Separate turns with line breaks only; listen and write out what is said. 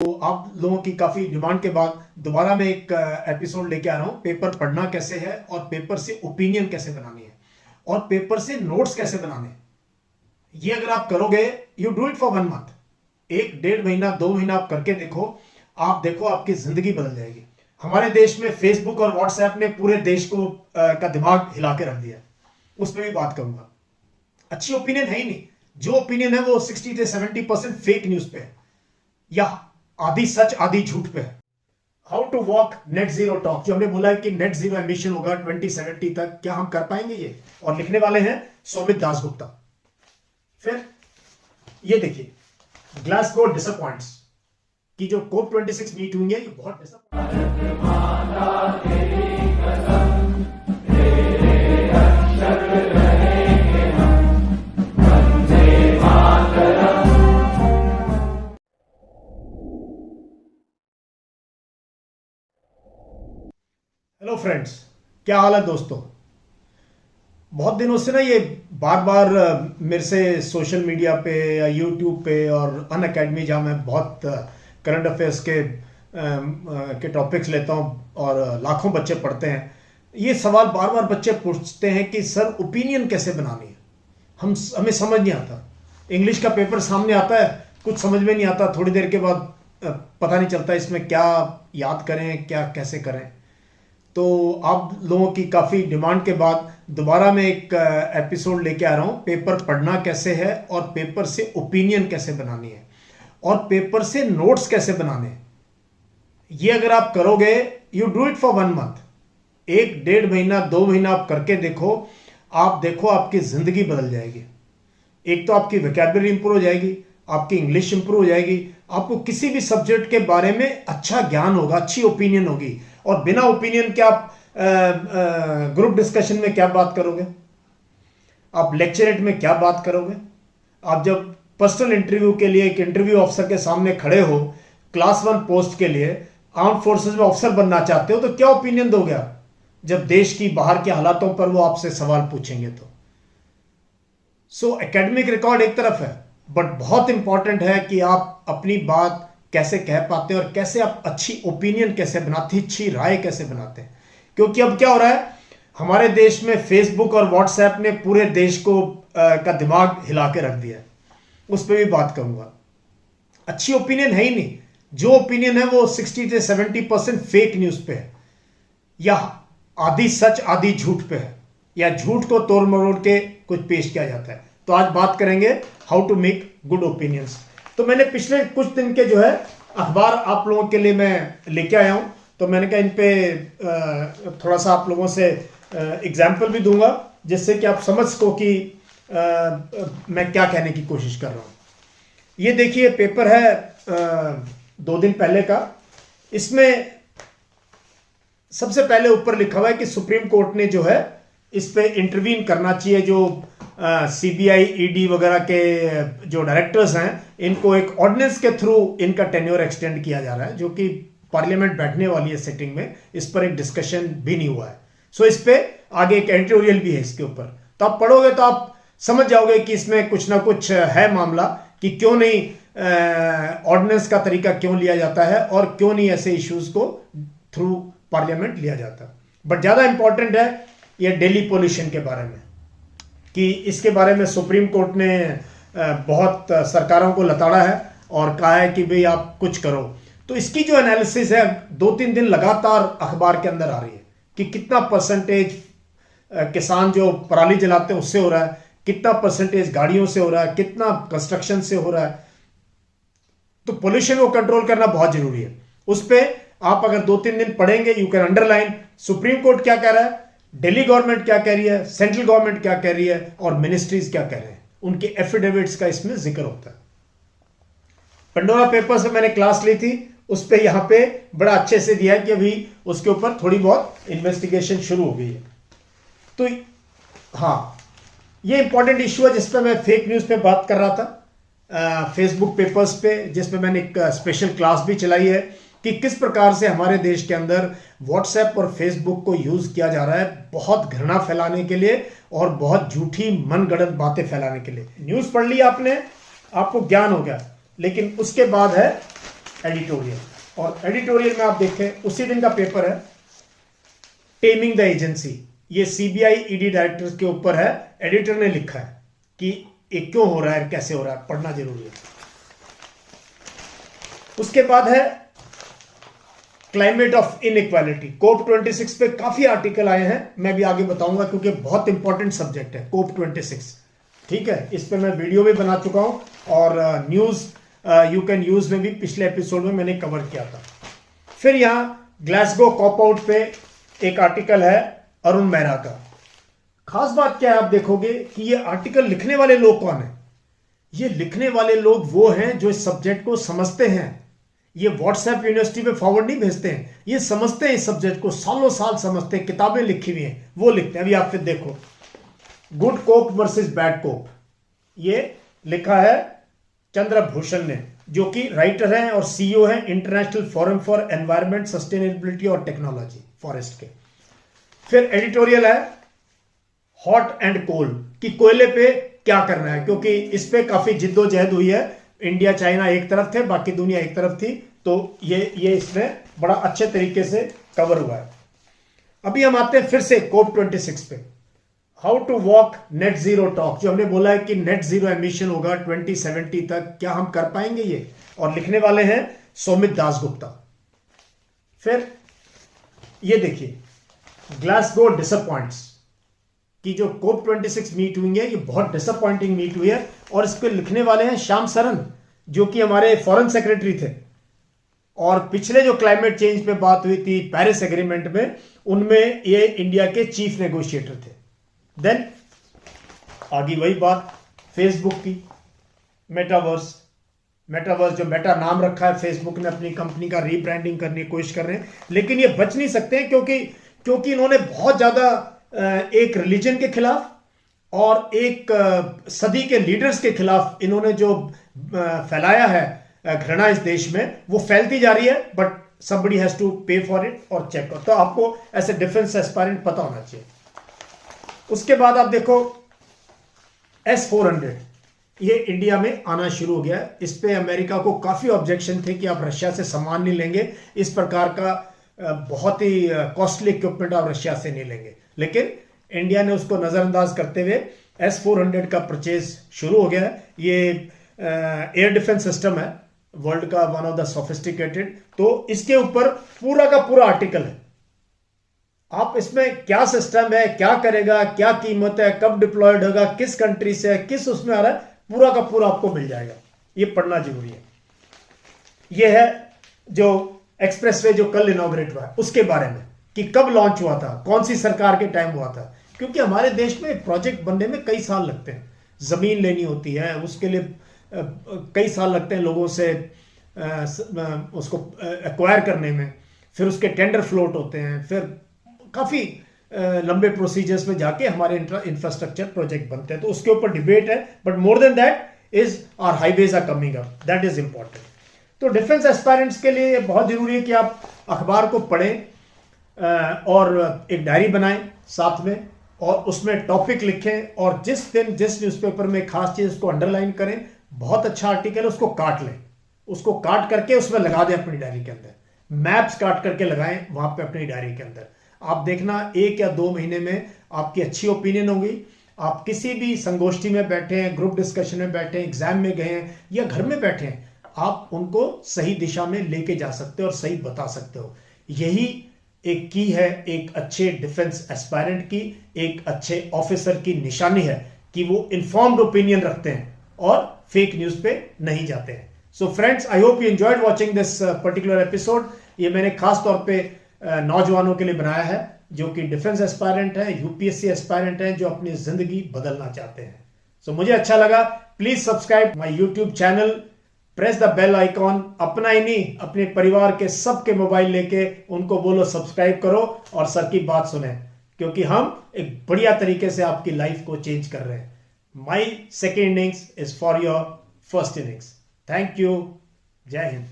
तो आप लोगों की काफी डिमांड के बाद दोबारा मैं एक एपिसोड लेके आ रहा हूँ। पेपर पढ़ना कैसे है और पेपर से ओपिनियन कैसे बनानी है और पेपर से नोट्स कैसे बनाने हैं। ये अगर आप करोगे, you do it for 1 month, 1 1.5 महीना 2 महीना आप करके देखो, आप देखो आपकी जिंदगी बदल जाएगी। हमारे देश में फेसबुक और व्हाट्सएप ने पूरे देश को का दिमाग हिला के रख दिया है। उस पर भी बात करूंगा। अच्छी ओपिनियन है ही नहीं। जो ओपिनियन है वो 60 से 70% फेक न्यूज पे है या आधी सच आधी झूठ पे है। How to walk net zero talk, जो हमने बोला है कि नेट जीरो एमिशन होगा 2070 तक, क्या हम कर पाएंगे ये? और लिखने वाले हैं सौमित दासगुप्ता। फिर ये देखिए, ग्लासगो डिसअपॉइंट्स की जो कोप 26 मीट हुई है, ये बहुत डिसअपॉइंट। हेलो फ्रेंड्स, क्या हाल है दोस्तों? बहुत दिनों से ना ये बार बार मेरे से सोशल मीडिया पे या यूट्यूब पे और अन अकेडमी, जहाँ मैं बहुत करंट अफेयर्स के टॉपिक्स लेता हूँ और लाखों बच्चे पढ़ते हैं, ये सवाल बार बार बच्चे पूछते हैं कि सर ओपिनियन कैसे बनानी है। हमें समझ नहीं आता। इंग्लिश का पेपर सामने आता है, कुछ समझ में नहीं आता, थोड़ी देर के बाद पता नहीं चलता इसमें क्या याद करें, क्या कैसे करें। तो आप लोगों की काफ़ी डिमांड के बाद दोबारा मैं एक एपिसोड लेके आ रहा हूँ। पेपर पढ़ना कैसे है और पेपर से ओपिनियन कैसे बनानी है और पेपर से नोट्स कैसे बनाने हैं। ये अगर आप करोगे, you do it for 1 month, 1 1.5 महीना 2 महीना आप करके देखो, आप देखो आपकी ज़िंदगी बदल जाएगी। एक तो आपकी वोकैबुलरी इंप्रूव हो जाएगी, आपकी इंग्लिश इंप्रूव हो जाएगी, आपको किसी भी सब्जेक्ट के बारे में अच्छा ज्ञान होगा, अच्छी ओपिनियन होगी। और बिना ओपिनियन के आप ग्रुप डिस्कशन में क्या बात करोगे? आप लेक्चरेट में क्या बात करोगे? आप जब पर्सनल इंटरव्यू के लिए एक इंटरव्यू ऑफिसर के सामने खड़े हो, क्लास 1 पोस्ट के लिए आर्म फोर्सेस में ऑफिसर बनना चाहते हो, तो क्या ओपिनियन दोगे आप जब देश की बाहर के हालातों पर वो आपसे सवाल पूछेंगे? तो सो एकेडमिक रिकॉर्ड एक तरफ है, बट बहुत इंपॉर्टेंट है कि आप अपनी बात कैसे कह पाते हैं और कैसे आप अच्छी ओपिनियन कैसे बनाते हैं, अच्छी राय कैसे बनाते हैं। क्योंकि अब क्या हो रहा है, हमारे देश में फेसबुक और व्हाट्सएप ने पूरे देश को का दिमाग हिला के रख दिया है। उस पर भी बात करूंगा। अच्छी ओपिनियन है ही नहीं। जो ओपिनियन है वो 60 से 70% फेक न्यूज पे है या आधी सच आधी झूठ पे है, या झूठ को तोड़ मरोड़ के कुछ पेश किया जाता है। तो आज बात करेंगे how to make good opinions. तो मैंने पिछले कुछ दिन के जो है अखबार आप लोगों के लिए मैं लेके आया हूं। तो मैंने कहा इन पे थोड़ा सा आप लोगों से एग्जाम्पल भी दूंगा, जिससे कि आप समझ सको कि मैं क्या कहने की कोशिश कर रहा हूं। ये देखिए, पेपर है 2 दिन पहले का। इसमें सबसे पहले ऊपर लिखा हुआ है कि सुप्रीम कोर्ट ने जो है इस पे इंटरवीन करना चाहिए। जो सीबीआई ईडी वगैरह के जो डायरेक्टर्स हैं, इनको एक ऑर्डिनेंस के थ्रू इनका टेन्योर एक्सटेंड किया जा रहा है, जो कि पार्लियामेंट बैठने वाली है सिटिंग में। इस पर एक डिस्कशन भी नहीं हुआ है। सो इस पे आगे एक एडिटोरियल भी है इसके ऊपर। तो आप पढ़ोगे तो आप समझ जाओगे कि इसमें कुछ ना कुछ है मामला, कि क्यों नहीं ऑर्डिनेंस का तरीका क्यों लिया जाता है और क्यों नहीं ऐसे इश्यूज को थ्रू पार्लियामेंट लिया जाता। बट ज्यादा इंपॉर्टेंट है ये दिल्ली पोल्यूशन के बारे में, कि इसके बारे में सुप्रीम कोर्ट ने बहुत सरकारों को लताड़ा है और कहा है कि भाई आप कुछ करो। तो इसकी जो एनालिसिस है 2-3 दिन लगातार अखबार के अंदर आ रही है कि कितना परसेंटेज किसान जो पराली जलाते हैं उससे हो रहा है, कितना परसेंटेज गाड़ियों से हो रहा है, कितना कंस्ट्रक्शन से हो रहा है। तो पोल्यूशन को कंट्रोल करना बहुत जरूरी है। उस पर आप अगर 2-3 दिन पढ़ेंगे, you can underline supreme court क्या कह रहा है, दिल्ली गवर्नमेंट क्या कह रही है, सेंट्रल गवर्नमेंट क्या कह रही है और मिनिस्ट्रीज क्या कह रहे हैं। उनके एफिडेविट्स का इसमें जिक्र होता है। पंडोरा पेपर से मैंने क्लास ली थी, उस पे यहां पे बड़ा अच्छे से दिया है कि अभी उसके ऊपर थोड़ी बहुत इन्वेस्टिगेशन शुरू हो गई है। तो हाँ, ये इंपॉर्टेंट इश्यू है जिस पे मैं फेक न्यूज पे बात कर रहा था, फेसबुक पेपर्स पे, जिसपे मैंने एक स्पेशल क्लास भी चलाई है कि किस प्रकार से हमारे देश के अंदर व्हाट्सएप और फेसबुक को यूज किया जा रहा है बहुत घृणा फैलाने के लिए और बहुत झूठी मनगढ़ंत बातें फैलाने के लिए। न्यूज पढ़ ली आपने, आपको ज्ञान हो गया, लेकिन उसके बाद है एडिटोरियल, और एडिटोरियल में आप देखें उसी दिन का पेपर है टेमिंग द एजेंसी। ये सीबीआई ईडी डायरेक्टर के ऊपर है, एडिटर ने लिखा है कि ये क्यों हो रहा है, कैसे हो रहा है, पढ़ना जरूरी है। उसके बाद है क्लाइमेट ऑफ इनइक्वालिटी। कोप 26 पे काफी आर्टिकल आए हैं, मैं भी आगे बताऊंगा क्योंकि बहुत इंपॉर्टेंट सब्जेक्ट है कोप 26। ठीक है, इस पे मैं वीडियो भी बना चुका हूं और न्यूज यू कैन यूज में भी पिछले एपिसोड में मैंने कवर किया था। फिर यहां ग्लासगो कॉप आउट पे एक आर्टिकल है अरुण मेहरा का। खास बात क्या है, आप देखोगे कि ये आर्टिकल लिखने वाले लोग कौन है। ये लिखने वाले लोग वो हैं जो इस सब्जेक्ट को समझते हैं। ये व्हाट्सएप यूनिवर्सिटी पे फॉरवर्ड नहीं भेजते हैं, ये समझते हैं इस सब्जेक्ट को, सालों साल समझते हैं, किताबें लिखी हुई हैं वो लिखते हैं। अभी आप फिर देखो गुड कोप वर्सेस बैड कोप, ये लिखा है चंद्रभूषण ने, जो कि राइटर हैं और सीईओ हैं international forum for environment sustainability और टेक्नोलॉजी फॉरेस्ट के। फिर एडिटोरियल है हॉट एंड कोल्ड, कि कोयले पे क्या करना है, क्योंकि इस पे काफी जिद्दोजहद हुई है। इंडिया चाइना एक तरफ थे, बाकी दुनिया एक तरफ थी, तो ये इसमें बड़ा अच्छे तरीके से कवर हुआ है। अभी हम आते हैं फिर से कोप 26 पे, how to walk net zero talk, जो हमने बोला है कि नेट जीरो एमिशन होगा 2070 तक, क्या हम कर पाएंगे ये, और लिखने वाले हैं सौमित दासगुप्ता। फिर ये देखिए ग्लासगो डिसअपॉइंट्स कि जो कोप 26 मीट हुई है ये बहुत डिसअपॉइंटिंग मीट हुई है, और इस पे लिखने वाले हैं श्याम सरन, जो कि हमारे फॉरेन सेक्रेटरी थे, और पिछले जो क्लाइमेट चेंज पे बात हुई थी पेरिस एग्रीमेंट में, उनमें ये इंडिया के चीफ नेगोशिएटर थे। देन आगे वही बात फेसबुक की, मेटावर्स जो मेटा नाम रखा है फेसबुक ने, अपनी कंपनी का रीब्रांडिंग करने की कोशिश कर रहे हैं, लेकिन ये बच नहीं सकते हैं क्योंकि इन्होंने बहुत ज्यादा एक रिलीजन के खिलाफ और एक सदी के लीडर्स के खिलाफ इन्होंने जो फैलाया है घृणा इस देश में, वो फैलती जा रही है, बट somebody हैज टू पे फॉर इट और चेक। तो आपको ऐसे डिफेंस एस्पायरेंट पता होना चाहिए। उसके बाद आप देखो S-400, ये इंडिया में आना शुरू हो गया। इस पे अमेरिका को काफी ऑब्जेक्शन थे कि आप रशिया से सामान नहीं लेंगे, इस प्रकार का बहुत ही कॉस्टली इक्विपमेंट आप रशिया से नहीं लेंगे, लेकिन इंडिया ने उसको नजरअंदाज करते हुए S-400 का परचेज शुरू हो गया है। ये एयर डिफेंस सिस्टम है वर्ल्ड का वन ऑफ द सोफिस्टिकेटेड, तो इसके ऊपर पूरा का पूरा आर्टिकल है। आप इसमें क्या सिस्टम है, क्या करेगा, क्या कीमत है, कब डिप्लॉयड होगा, किस कंट्री से है, किस उसमें आ रहा है, पूरा का पूरा आपको मिल जाएगा। ये पढ़ना जरूरी है। ये है जो एक्सप्रेसवे जो कल इनॉग्रेट हुआ है उसके बारे में, कि कब लॉन्च हुआ था, कौन सी सरकार के टाइम हुआ था, क्योंकि हमारे देश में प्रोजेक्ट बनने में कई साल लगते हैं। जमीन लेनी होती है, उसके लिए कई साल लगते हैं लोगों से उसको एक्वायर करने में, फिर उसके टेंडर फ्लोट होते हैं, फिर काफी लंबे प्रोसीजर्स में जाके हमारे इंफ्रास्ट्रक्चर प्रोजेक्ट बनते हैं। तो उसके ऊपर डिबेट है, but more than that is our highways are coming up, that is important. तो डिफेंस एस्पायरेंट्स के लिए बहुत जरूरी है कि आप अखबार को पढ़ें और एक डायरी बनाएं साथ में, और उसमें टॉपिक लिखें, और जिस दिन जिस न्यूज़पेपर में खास चीज उसको अंडरलाइन करें। बहुत अच्छा आर्टिकल है, उसको काट लें, उसको काट करके उसमें लगा दें अपनी डायरी के अंदर, मैप्स काट करके लगाएं वहां पे अपनी डायरी के अंदर। आप देखना 1 या 2 महीने में आपकी अच्छी ओपिनियन होगी। आप किसी भी संगोष्ठी में बैठे हैं, ग्रुप डिस्कशन में बैठे हैं, एग्जाम में गए हैं या घर में बैठे हैं, आप उनको सही दिशा में लेके जा सकते हो और सही बता सकते हो। यही एक की है एक अच्छे डिफेंस एस्पायरेंट की, एक अच्छे ऑफिसर की निशानी है कि वो इन्फॉर्म्ड ओपिनियन रखते हैं और फेक न्यूज पे नहीं जाते हैं। So friends, I hope you enjoyed watching this particular episode. ये मैंने खास तौर पे नौजवानों के लिए बनाया है जो कि डिफेंस एस्पायरेंट है, यूपीएससी एस्पायरेंट है, जो अपनी जिंदगी बदलना चाहते हैं। सो मुझे अच्छा लगा, please subscribe my YouTube channel, press the bell icon. अपना ही नहीं, अपने परिवार के सबके मोबाइल लेके उनको बोलो सब्सक्राइब करो और सर की बात सुने, क्योंकि हम एक बढ़िया तरीके से आपकी लाइफ को चेंज कर रहे हैं। My second innings is for your first innings. Thank you, जय हिंद।